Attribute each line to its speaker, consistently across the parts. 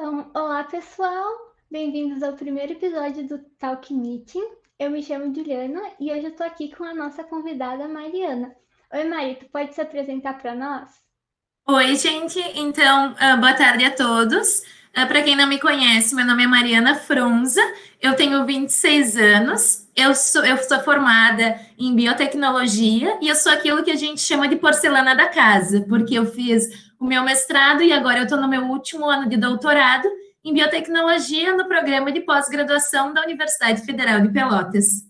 Speaker 1: Então, olá pessoal, bem-vindos ao primeiro episódio do Talk Meeting. Eu me chamo Juliana e hoje eu tô aqui com a nossa convidada Mariana. Oi, Mari, tu pode se apresentar para nós?
Speaker 2: Oi, gente. Então, boa tarde a todos. Para quem não me conhece, meu nome é Mariana Fronza, eu tenho 26 anos, eu sou formada em biotecnologia e eu sou aquilo que a gente chama de porcelana da casa, porque eu fiz o meu mestrado e agora eu estou no meu último ano de doutorado em biotecnologia no programa de pós-graduação da Universidade Federal de Pelotas.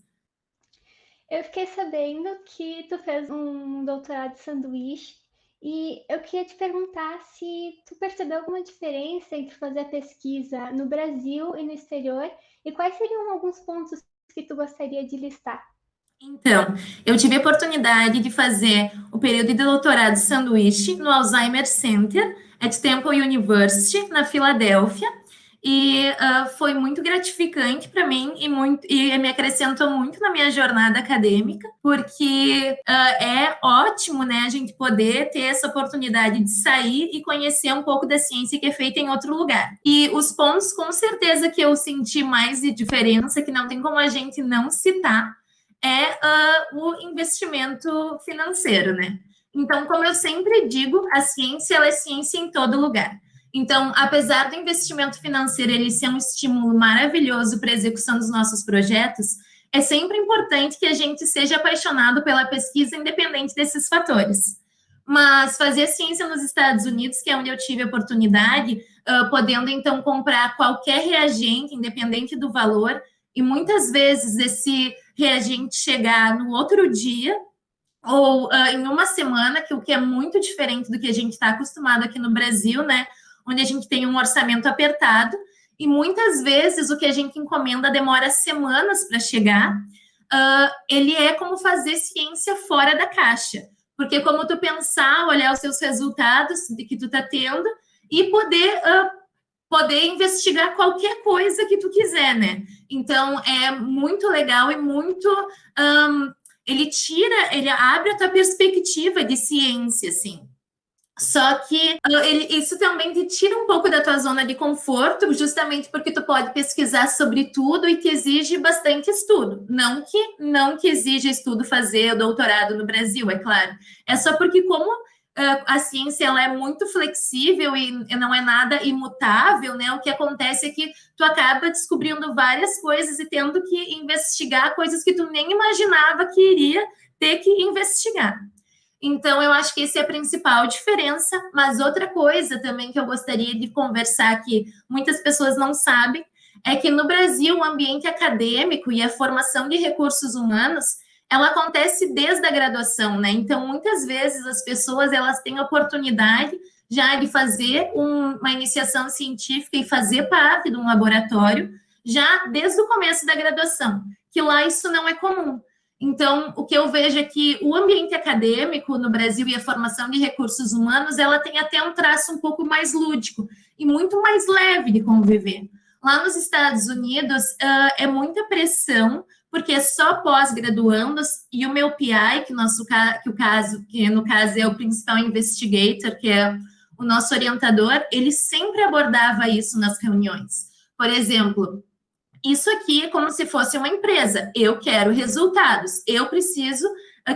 Speaker 1: Eu fiquei sabendo que tu fez um doutorado de sanduíche e eu queria te perguntar se tu percebeu alguma diferença entre fazer a pesquisa no Brasil e no exterior e quais seriam alguns pontos que tu gostaria de listar.
Speaker 2: Então, eu tive a oportunidade de fazer o período de doutorado de sanduíche no Alzheimer Center at Temple University, na Filadélfia, e foi muito gratificante para mim e me acrescentou muito na minha jornada acadêmica, porque é ótimo, né, a gente poder ter essa oportunidade de sair e conhecer um pouco da ciência que é feita em outro lugar. E os pontos, com certeza, que eu senti mais de diferença, que não tem como a gente não citar, é o investimento financeiro, né? Então, como eu sempre digo, a ciência ela é ciência em todo lugar. Então, apesar do investimento financeiro ele ser um estímulo maravilhoso para a execução dos nossos projetos, é sempre importante que a gente seja apaixonado pela pesquisa, independente desses fatores. Mas fazer ciência nos Estados Unidos, que é onde eu tive a oportunidade, podendo então comprar qualquer reagente, independente do valor, e muitas vezes esse reagente chegar no outro dia ou em uma semana, que o que é muito diferente do que a gente está acostumado aqui no Brasil, né? Onde a gente tem um orçamento apertado e muitas vezes o que a gente encomenda demora semanas para chegar. Ele é como fazer ciência fora da caixa, porque como tu pensar, olhar os seus resultados de que tu está tendo e poder investigar qualquer coisa que tu quiser, né? Então é muito legal e muito ele abre a tua perspectiva de ciência, assim. Só que isso também te tira um pouco da tua zona de conforto, justamente porque tu pode pesquisar sobre tudo e que exige bastante estudo. Não que exija estudo fazer doutorado no Brasil, é claro. É só porque como a ciência ela é muito flexível e não é nada imutável, né? O que acontece é que tu acaba descobrindo várias coisas e tendo que investigar coisas que tu nem imaginava que iria ter que investigar. Então, eu acho que essa é a principal diferença. Mas outra coisa também que eu gostaria de conversar que muitas pessoas não sabem é que no Brasil o ambiente acadêmico e a formação de recursos humanos ela acontece desde a graduação, né? Então, muitas vezes as pessoas elas têm a oportunidade já de fazer uma iniciação científica e fazer parte de um laboratório já desde o começo da graduação, que lá isso não é comum. Então, o que eu vejo é que o ambiente acadêmico no Brasil e a formação de recursos humanos, ela tem até um traço um pouco mais lúdico e muito mais leve de conviver. Lá nos Estados Unidos, é muita pressão, porque é só pós-graduandos, e o meu PI, que no caso é o Principal Investigator, que é o nosso orientador, ele sempre abordava isso nas reuniões. Por exemplo, isso aqui é como se fosse uma empresa. Eu quero resultados. Eu preciso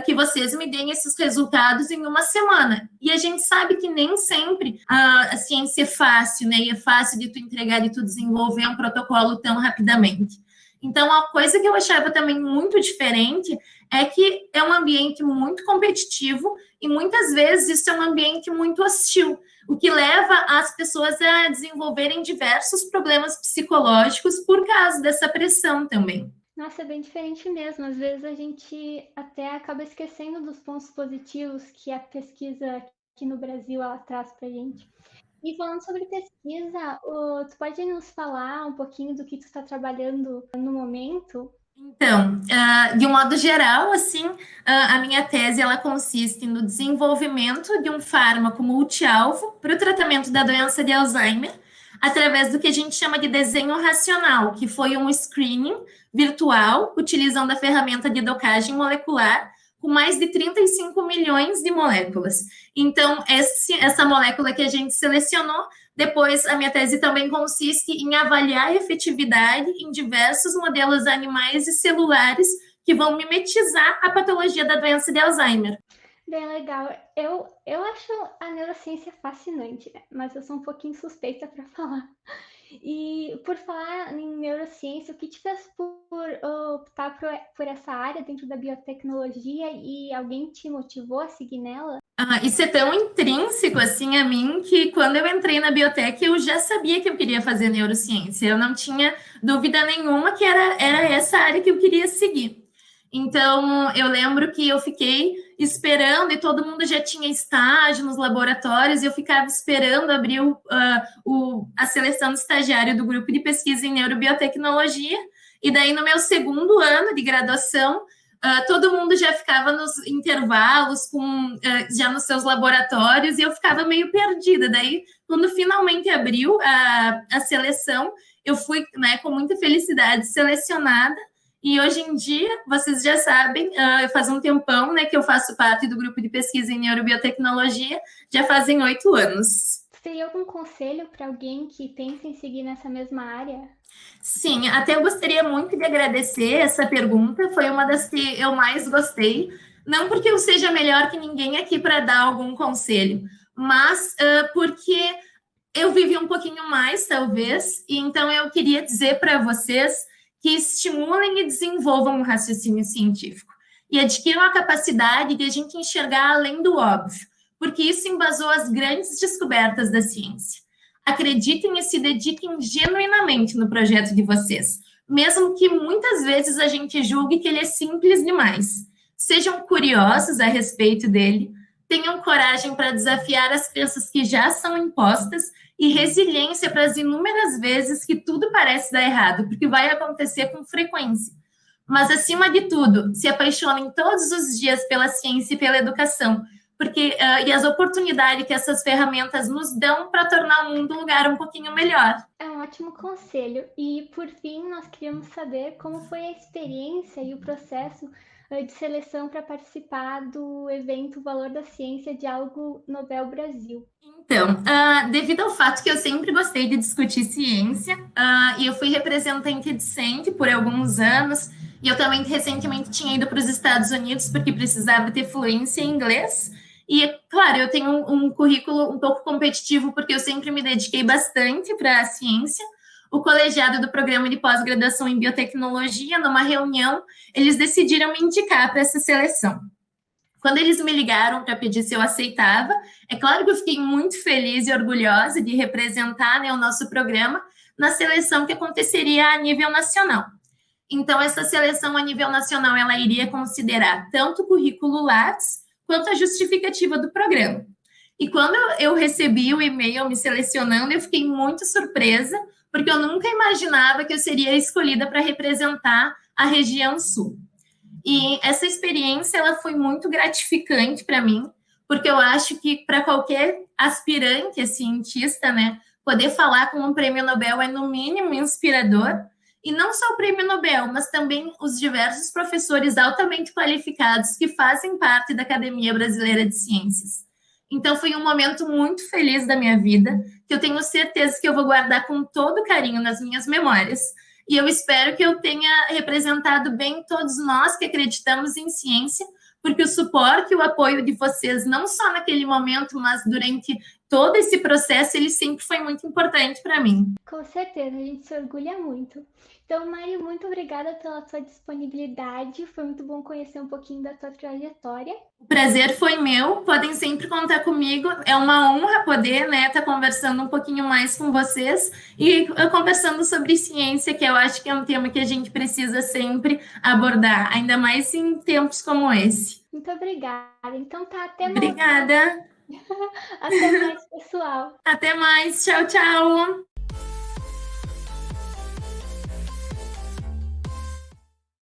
Speaker 2: que vocês me deem esses resultados em uma semana. E a gente sabe que nem sempre a ciência é fácil, né? E é fácil de tu entregar e tu desenvolver um protocolo tão rapidamente. Então, a coisa que eu achava também muito diferente é que é um ambiente muito competitivo e muitas vezes isso é um ambiente muito hostil, o que leva as pessoas a desenvolverem diversos problemas psicológicos por causa dessa pressão também.
Speaker 1: Nossa, é bem diferente mesmo. Às vezes a gente até acaba esquecendo dos pontos positivos que a pesquisa aqui no Brasil ela traz para a gente. E falando sobre pesquisa, tu pode nos falar um pouquinho do que tu está trabalhando no momento?
Speaker 2: Então, de um modo geral, assim, a minha tese ela consiste no desenvolvimento de um fármaco multialvo para o tratamento da doença de Alzheimer, através do que a gente chama de desenho racional, que foi um screening virtual, utilizando a ferramenta de docagem molecular, com mais de 35 milhões de moléculas. Então, essa molécula que a gente selecionou, depois a minha tese também consiste em avaliar a efetividade em diversos modelos animais e celulares que vão mimetizar a patologia da doença de Alzheimer.
Speaker 1: Bem legal. Eu acho a neurociência fascinante, né? Mas eu sou um pouquinho suspeita para falar. E por falar em neurociência, o que te fez por optar por essa área dentro da biotecnologia e alguém te motivou a seguir nela?
Speaker 2: Isso é tão intrínseco assim a mim que quando eu entrei na biotech eu já sabia que eu queria fazer neurociência. Eu não tinha dúvida nenhuma que era essa área que eu queria seguir. Então, eu lembro que eu fiquei esperando e todo mundo já tinha estágio nos laboratórios e eu ficava esperando abrir a seleção de estagiário do grupo de pesquisa em neurobiotecnologia. E daí, no meu segundo ano de graduação, todo mundo já ficava nos intervalos, já nos seus laboratórios, e eu ficava meio perdida. Daí, quando finalmente abriu a seleção, eu fui, né, com muita felicidade selecionada. E hoje em dia, vocês já sabem, faz um tempão, né, que eu faço parte do grupo de pesquisa em neurobiotecnologia, já fazem 8 anos.
Speaker 1: Teria algum conselho para alguém que pensa em seguir nessa mesma área?
Speaker 2: Sim, até eu gostaria muito de agradecer essa pergunta, foi uma das que eu mais gostei, não porque eu seja melhor que ninguém aqui para dar algum conselho, mas porque eu vivi um pouquinho mais, talvez, e então eu queria dizer para vocês que estimulem e desenvolvam o raciocínio científico e adquiram a capacidade de a gente enxergar além do óbvio, porque isso embasou as grandes descobertas da ciência. Acreditem e se dediquem genuinamente no projeto de vocês, mesmo que muitas vezes a gente julgue que ele é simples demais. Sejam curiosos a respeito dele, tenham coragem para desafiar as crenças que já são impostas e resiliência para as inúmeras vezes que tudo parece dar errado, porque vai acontecer com frequência. Mas, acima de tudo, se apaixonem todos os dias pela ciência e pela educação, porque e as oportunidades que essas ferramentas nos dão para tornar o mundo um lugar um pouquinho melhor.
Speaker 1: É um ótimo conselho. E, por fim, nós queríamos saber como foi a experiência e o processo de seleção para participar do evento Valor da Ciência Diálogo Nobel Brasil.
Speaker 2: Então, devido ao fato que eu sempre gostei de discutir ciência, e eu fui representante discente por alguns anos, e eu também recentemente tinha ido para os Estados Unidos porque precisava ter fluência em inglês. E, claro, eu tenho um currículo um pouco competitivo porque eu sempre me dediquei bastante para a ciência. O colegiado do programa de pós-graduação em biotecnologia, numa reunião, eles decidiram me indicar para essa seleção. Quando eles me ligaram para pedir se eu aceitava, é claro que eu fiquei muito feliz e orgulhosa de representar, né, o nosso programa na seleção que aconteceria a nível nacional. Então, essa seleção a nível nacional, ela iria considerar tanto o currículo Lattes quanto a justificativa do programa. E quando eu recebi o e-mail me selecionando, eu fiquei muito surpresa, porque eu nunca imaginava que eu seria escolhida para representar a região sul. E essa experiência, ela foi muito gratificante para mim, porque eu acho que para qualquer aspirante a cientista, né, poder falar com um prêmio Nobel é no mínimo inspirador. E não só o prêmio Nobel, mas também os diversos professores altamente qualificados que fazem parte da Academia Brasileira de Ciências. Então, foi um momento muito feliz da minha vida, que eu tenho certeza que eu vou guardar com todo carinho nas minhas memórias. E eu espero que eu tenha representado bem todos nós que acreditamos em ciência, porque o suporte e o apoio de vocês, não só naquele momento, mas durante todo esse processo, ele sempre foi muito importante para mim.
Speaker 1: Com certeza, a gente se orgulha muito. Então, Mari, muito obrigada pela tua disponibilidade. Foi muito bom conhecer um pouquinho da tua trajetória.
Speaker 2: O prazer foi meu. Podem sempre contar comigo. É uma honra poder, né, estar conversando um pouquinho mais com vocês e conversando sobre ciência, que eu acho que é um tema que a gente precisa sempre abordar, ainda mais em tempos como esse.
Speaker 1: Muito obrigada. Então tá, até mais.
Speaker 2: Obrigada.
Speaker 1: Até mais, pessoal.
Speaker 2: Até mais. Tchau, tchau.